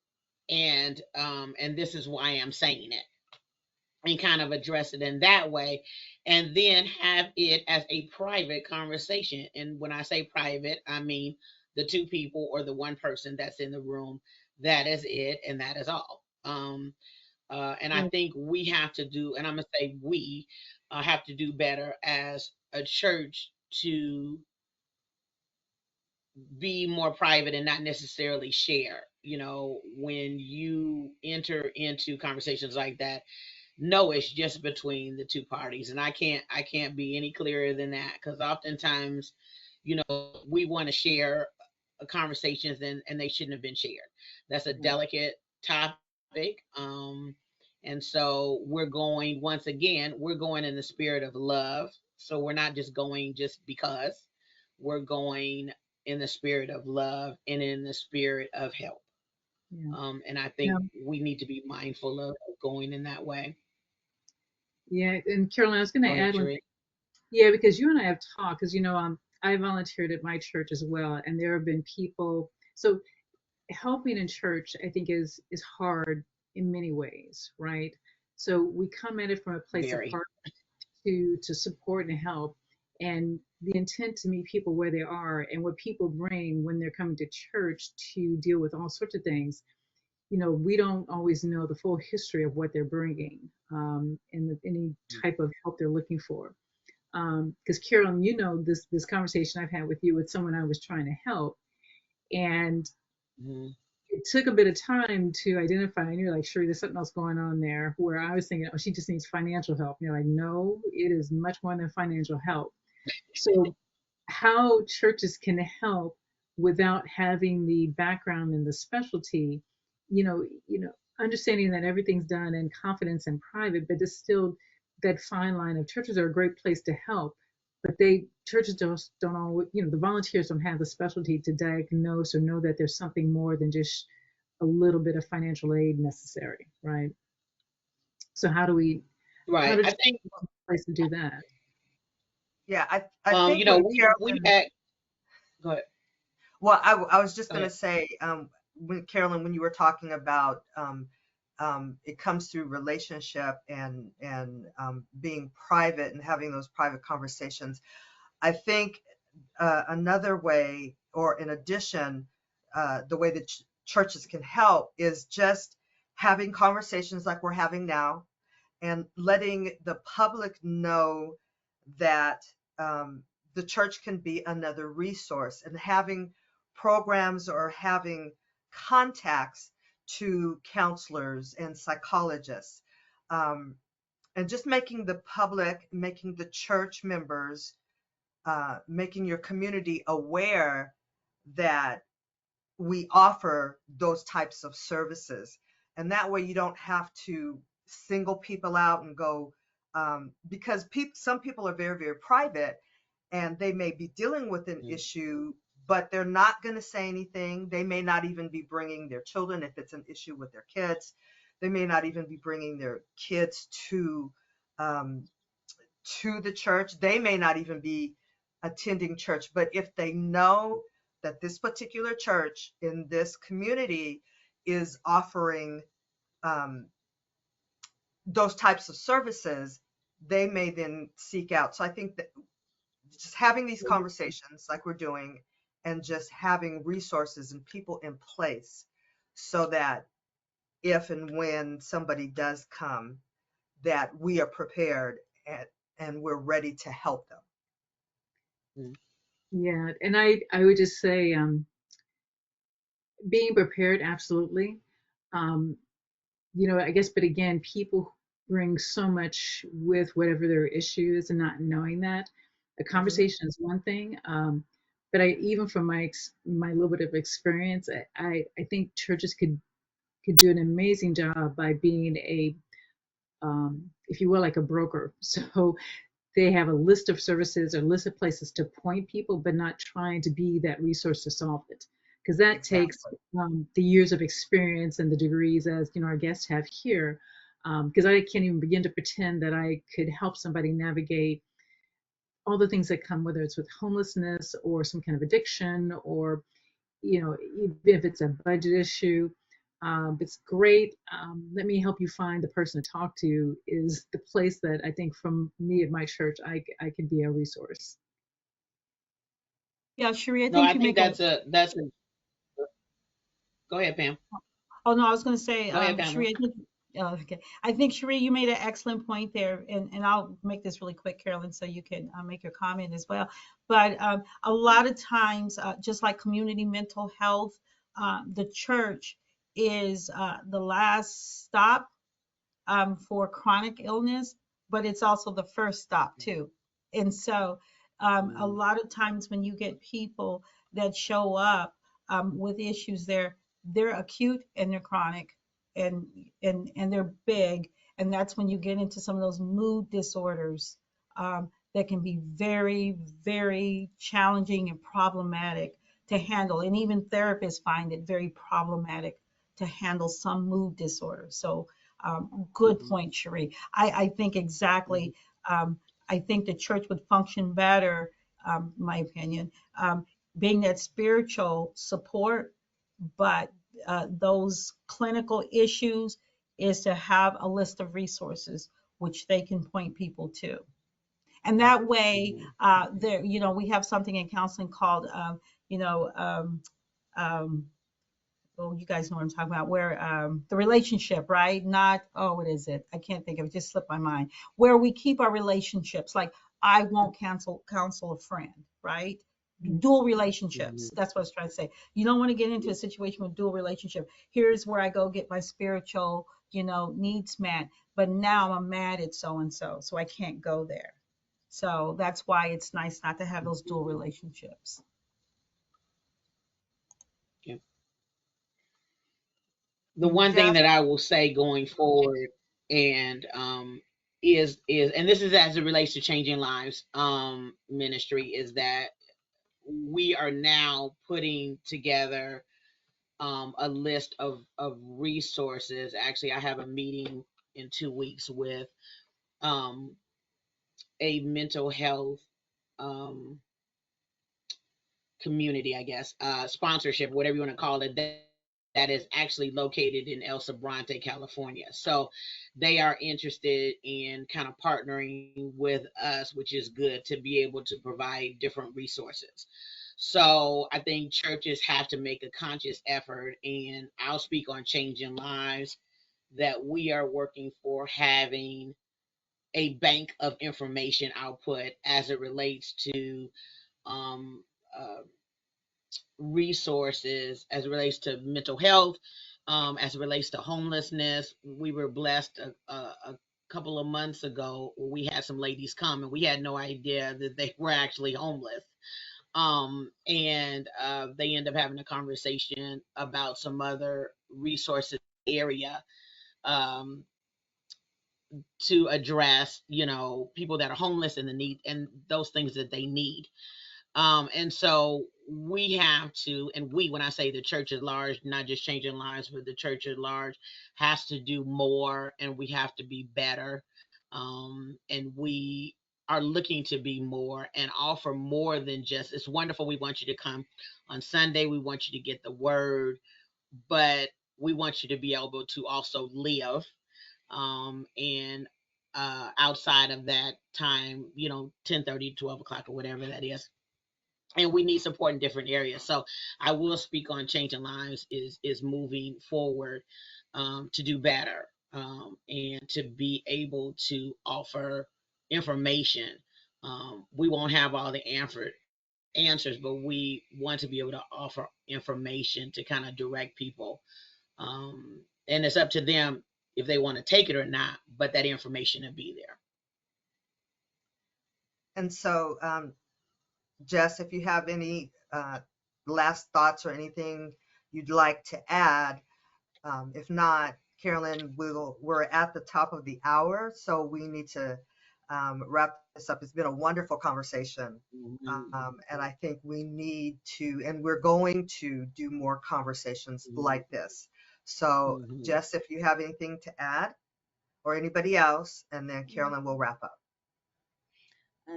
this is why I'm saying it, and kind of address it in that way, and then have it as a private conversation. And when I say private, I mean the two people or the one person that's in the room. That is it, and that is all. And I Right. think we have to do, and I'm gonna say we have to do better as a church to be more private and not necessarily share. When you enter into conversations like that, no, it's just between the two parties, and I can't be any clearer than that, because oftentimes, we want to share conversations, and they shouldn't have been shared. That's a Right. delicate topic. And so once again, we're going in the spirit of love. So we're not just going just because, we're going in the spirit of love and in the spirit of help. Yeah. And I Yeah. think we need to be mindful of going in that way. Yeah. And Carolyn, I was going Go to ahead, add one Cherrie. thing. Yeah, because you and I have talked, because I volunteered at my church as well, and there have been people. So helping in church, I think, is hard in many ways, right? So we come at it from a place of Very. heart to support and help, and the intent to meet people where they are, and what people bring when they're coming to church to deal with all sorts of things. We don't always know the full history of what they're bringing, and any type of help they're looking for. Because Carolyn, this conversation I've had with you with someone I was trying to help, and Mhm. it took a bit of time to identify. And you're like, sure, there's something else going on there. Where I was thinking, oh, she just needs financial help. And you're like, no, it is much more than financial help. So how churches can help without having the background and the specialty, understanding that everything's done in confidence and private, but it's still that fine line of churches are a great place to help, but churches just don't always, the volunteers don't have the specialty to diagnose or know that there's something more than just a little bit of financial aid necessary, right? So how Right. do I churches think have a place to do that? Yeah, I think when we Carolyn, had. Go ahead. well, I was just Go going to ahead. say, when Carolyn, when you were talking about it comes through relationship and being private and having those private conversations. I think another way, or in addition, the way that churches can help is just having conversations like we're having now, and letting the public know that the church can be another resource, and having programs or having contacts to counselors and psychologists, um, and just making the public, making the church members, making your community aware that we offer those types of services. And that way you don't have to single people out and go, because some people are very, very private, and they may be dealing with an issue, but they're not going to say anything. They may not even be bringing their children, if it's an issue with their kids. They may not even be bringing their kids um, to the church. They may not even be attending church. But if they know that this particular church in this community is offering um, those types of services, they may then seek out. So I think that just having these conversations like we're doing, and just having resources and people in place, so that if and when somebody does come, that we are prepared, and we're ready to help them. Yeah, and I would just say, being prepared, absolutely. Um, I guess, but again, people bring so much with whatever their issue is, and not knowing that. A Mhm. conversation is one thing, but even from my little bit of experience, I think churches could do an amazing job by being if you will, like a broker. So they have a list of services or list of places to point people, but not trying to be that resource to solve it. Because that takes Exactly. the years of experience and the degrees, as our guests have here. Because I can't even begin to pretend that I could help somebody navigate all the things that come, whether it's with homelessness or some kind of addiction, or even if it's a budget issue. It's great. Let me help you find the person to talk to is the place that I think from me at my church, I could be a resource. Yeah, Cherrie, I No, think I you think make a. that's a go ahead, Pam. Oh no, I was going to say, Go ahead, Pamela. Cherrie, I think. Okay. I think Cherrie, you made an excellent point there, and I'll make this really quick, Carolyn, so you can make your comment as well. But a lot of times, just like community mental health, the church is the last stop for chronic illness, but it's also the first stop too. And so, a lot of times when you get people that show up with issues, they're acute and they're chronic, and and they're big, and that's when you get into some of those mood disorders that can be very, very challenging and problematic to handle, and even therapists find it very problematic to handle some mood disorders. So good point, Cherrie. I think exactly. I think the church would function better, my opinion, being that spiritual support, but those clinical issues is to have a list of resources which they can point people to. And that way, there, we have something in counseling called, you know, um, well, you guys know what I'm talking about, where the relationship, right? Not, oh, what is it? I can't think of it, just slipped my mind. Where we keep our relationships, like I won't counsel a friend, right? Dual relationships. That's what I was trying to say. You don't want to get into a situation with dual relationship. Here's where I go get my spiritual, needs met, but now I'm mad at so and so, so I can't go there. So that's why it's nice not to have those dual relationships. Yeah. The one thing Just that I will say going forward, and is and this is as it relates to changing lives ministry, is that we are now putting together a list of resources. Actually, I have a meeting in 2 weeks with um, a mental health um, community, I guess, sponsorship, whatever you want to call it, that that is actually located in El Sobrante, California. So they are interested in kind of partnering with us, which is good to be able to provide different resources. So I think churches have to make a conscious effort, and I'll speak on changing lives, that we are working for having a bank of information output as it relates to um, uh, resources, as it relates to mental health, as it relates to homelessness. We were blessed a couple of months ago where we had some ladies come and we had no idea that they were actually homeless. And they end up having a conversation about some other resources area, um, to address, people that are homeless and the need and those things that they need. And so we have to, and when I say the church at large, not just changing lives, but the church at large has to do more, and we have to be better. And we are looking to be more and offer more than just, it's wonderful. We want you to come on Sunday. We want you to get the word, but we want you to be able to also live. And outside of that time, 10:30, 12 o'clock, or whatever that is, and we need support in different areas. So I will speak on changing lives is moving forward, to do better, and to be able to offer information. We won't have all the answers, but we want to be able to offer information to kind of direct people. And it's up to them if they want to take it or not, but that information will be there. And so, Jess, if you have any last thoughts or anything you'd like to add, if not, Carolyn, we're at the top of the hour, so we need to wrap this up. It's been a wonderful conversation, and I think we need to, and we're going to do more conversations like this. So, Jess, if you have anything to add, or anybody else, and then Carolyn will wrap up.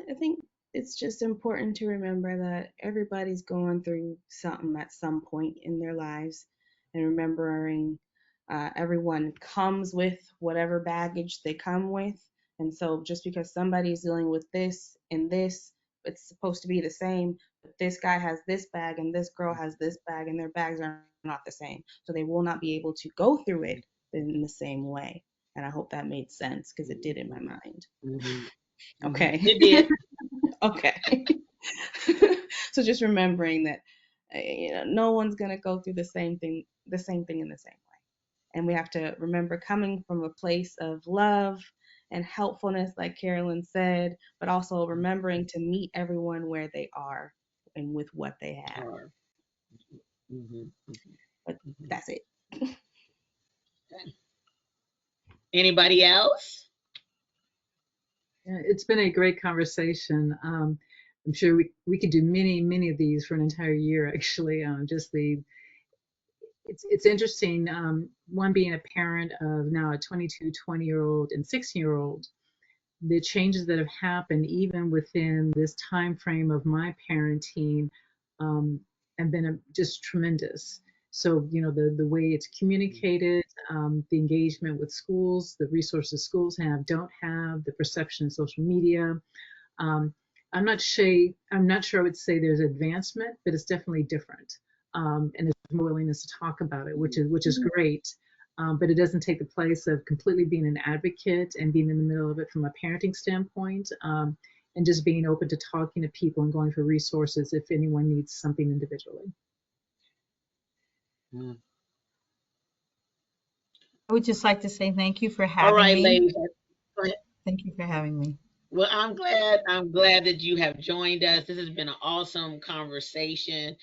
I think it's just important to remember that everybody's going through something at some point in their lives, and remembering everyone comes with whatever baggage they come with. And so just because somebody's dealing with this and this, it's supposed to be the same, but this guy has this bag and this girl has this bag, and their bags are not the same. So they will not be able to go through it in the same way. And I hope that made sense, because it did in my mind. Okay. It did. Okay. So just remembering that no one's going to go through the same thing in the same way. And we have to remember coming from a place of love and helpfulness, like Carolyn said, but also remembering to meet everyone where they are and with what they have. But that's it. Anybody else? Yeah, it's been a great conversation. I'm sure we could do many of these for an entire year, actually. It's interesting. One being a parent of now a 22, 20-year-old and 16-year-old, the changes that have happened even within this time frame of my parenting, have been just tremendous. So, the way it's communicated, the engagement with schools, the resources schools don't have, the perception of social media. I'm not sure I would say there's advancement, but it's definitely different. And there's more willingness to talk about it, which is great. But it doesn't take the place of completely being an advocate and being in the middle of it from a parenting standpoint, and just being open to talking to people and going for resources if anyone needs something individually. I would just like to say thank you for having All right, me. ladies. Go ahead. Thank you for having me. Well, I'm glad that you have joined us. This has been an awesome conversation.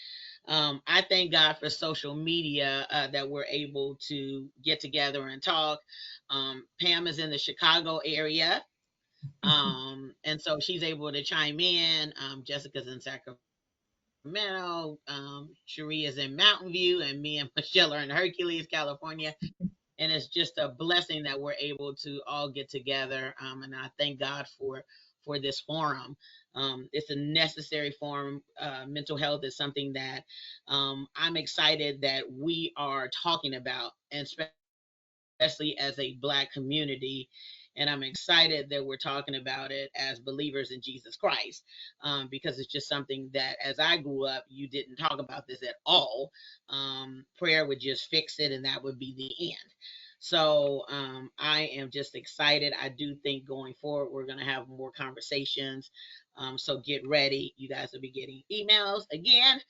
I thank God for social media, that we're able to get together and talk. Pam is in the Chicago area, and so she's able to chime in. Jessica's in Sacramento. Cherrie is in Mountain View, and me and Michelle are in Hercules, California. And it's just a blessing that we're able to all get together. And I thank God for for this forum. It's a necessary forum. Mental health is something that I'm excited that we are talking about, and especially as a Black community. And I'm excited that we're talking about it as believers in Jesus Christ, because it's just something that as I grew up, you didn't talk about this at all. Prayer would just fix it, and that would be the end. So I am just excited. I do think going forward, we're going to have more conversations. So get ready. You guys will be getting emails again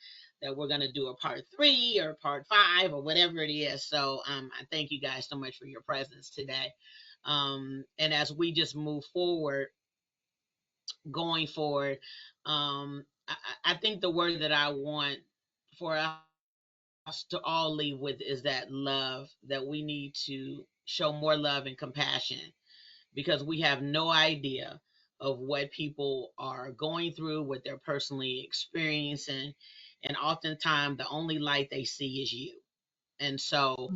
that we're going to do a part 3 or part 5 or whatever it is. So I thank you guys so much for your presence today. And as we just move forward, going forward, I think the word that I want for us to all leave with is that love, that we need to show more love and compassion, because we have no idea of what people are going through, what they're personally experiencing. And oftentimes the only light they see is you. And so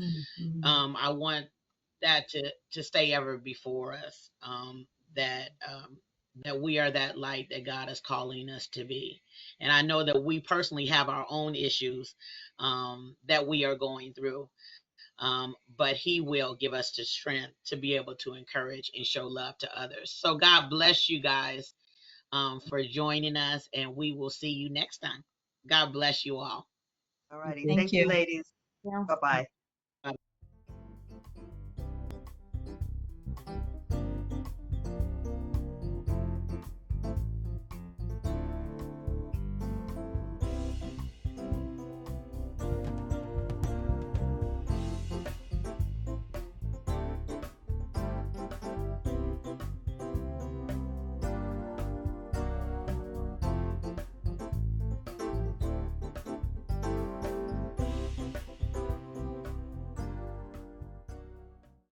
I want that to stay ever before us, that that we are that light that God is calling us to be. And I know that we personally have our own issues that we are going through, but He will give us the strength to be able to encourage and show love to others. So God bless you guys for joining us, and we will see you next time. God bless you all. All righty. Thank Thank you, you. ladies. Yeah. Bye-bye.